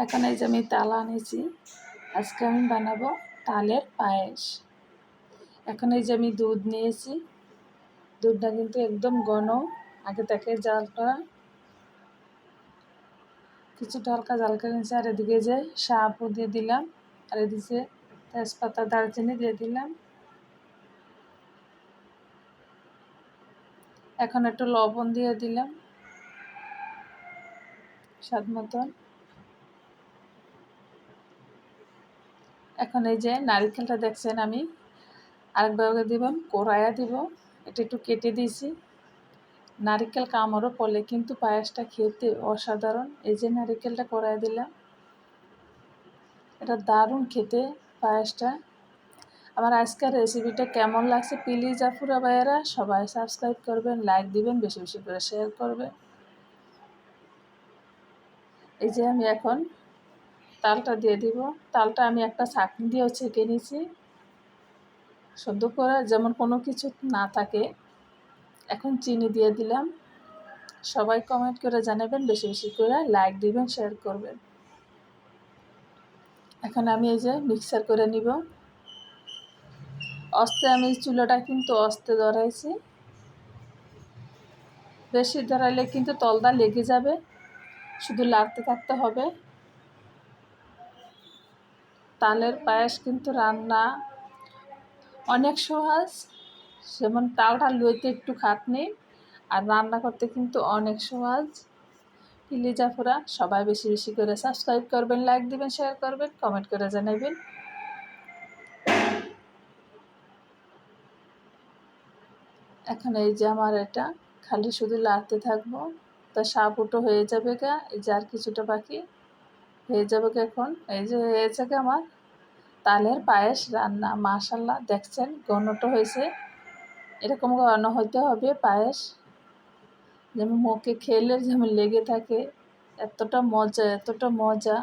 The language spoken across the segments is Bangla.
এখন এই যে আমি তাল আনেছি, আজকে আমি বানাবো তালের পায়েস। এখন এই যে আমি দুধ নিয়েছি, দুধটা কিন্তু একদম ঘন। আগে থেকে জালটা কিছুটা হালকা জাল করে নিয়েছি। আর এদিকে যে শাহপু দিয়ে দিলাম, আর এদিকে তেজপাতা দারচিনি দিয়ে দিলাম। এখন একটু লবণ দিয়ে দিলাম স্বাদ মতন। এখন এই যে নারকেলটা দেখছেন আমি আরেকভাবে দিব, কোরাইয়া দিব, এটা একটু কেটে দিয়েছি। নারকেল কামড়ও পড়লে কিন্তু পায়েসটা খেতে অসাধারণ। এই যে নারকেলটা কোরাইয়া দিলাম, এটা দারুণ খেতে পায়েসটা। আমার আজকের রেসিপিটা কেমন লাগছে প্লিজ আপুরা ভাইয়েরা সবাই সাবস্ক্রাইব করবেন, লাইক দিবেন, বেশি বেশি করে শেয়ার করবেন। এই যে আমি এখন তালটা দিয়ে দিব। তালটা আমি একটা ছাঁকনি দিয়েও ছেঁকে নিয়েছি সুন্দর করে, যেমন কোনো কিছু না থাকে। এখন চিনি দিয়ে দিলাম। সবাই কমেন্ট করে জানাবেন, বেশি বেশি করে লাইক দিবেন, শেয়ার করবেন। এখন আমি এই যে মিক্সার করে নিব। আস্তে আমি চুলাটা কিন্তু আস্তে ধরাইছি, বেশি ধরাইলে কিন্তু তলদা লেগে যাবে, শুধু লাড়তে থাকতে হবে। তালের পায়েস কিন্তু রান্না অনেক সহজ, যেমন তালটা লইতে একটু খাটনি, আর রান্না করতে কিন্তু অনেক সহজ। প্লিজ আপুরা সবাই বেশি বেশি করে সাবস্ক্রাইব করবেন, লাইক দিবেন, শেয়ার করবেন, কমেন্ট করে জানাবেন। এখন এই যে আমার এটা খালি শুধু লাড়তে থাকবো, তা সাবুটো হয়ে যাবে গা। এই যে আর কিছুটা বাকি হয়ে যাবে গা। এখন এই যে হয়েছে গা আমার তালের পায়েস রান্না। মাশাল্লাহ দেখছেন ঘনটা হয়েছে, এরকম ঘন হইতে হবে পায়েস, যেমন মুখে খেলে যেমন লেগে থাকে। এতটা মজা, এতটা মজা।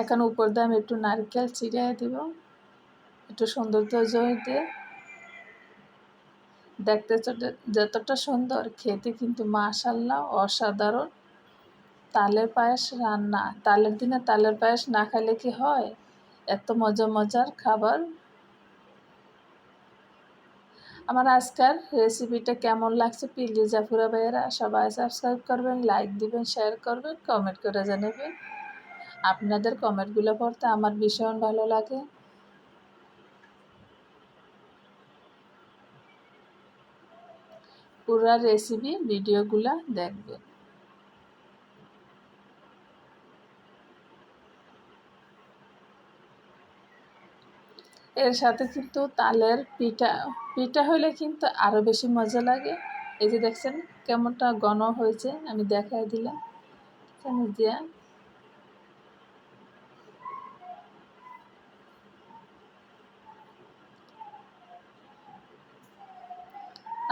এখন উপর দিয়ে আমি একটু নারকেল ছিটিয়ে দিব, একটু সৌন্দর্য হইতে। দেখতে যতটা সুন্দর, খেতে কিন্তু মাশাল্লাহ অসাধারণ। তালের পায়েস রান্না, তালের দিনে তালের পায়েস না খাইলে কি হয়? এত মজা মজার খাবার। আমার আজকের রেসিপিটা কেমন লাগছে প্লিজ আপুরা ভাইয়েরা সবাই সাবস্ক্রাইব করবেন, লাইক দিবেন, শেয়ার করবেন, কমেন্ট করে জানাবেন। আপনাদের কমেন্টগুলো পড়তে আমার ভীষণ ভালো লাগে। পুরো রেসিপি ভিডিওগুলো দেখবেন। এর সাথে কিন্তু তালের পিঠা, পিঠা হলে কিন্তু আরও বেশি মজা লাগে। এই যে দেখছেন কেমনটা ঘন হয়েছে, আমি দেখাই দিলাম চামচ দিয়া।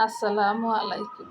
আসসালামু আলাইকুম।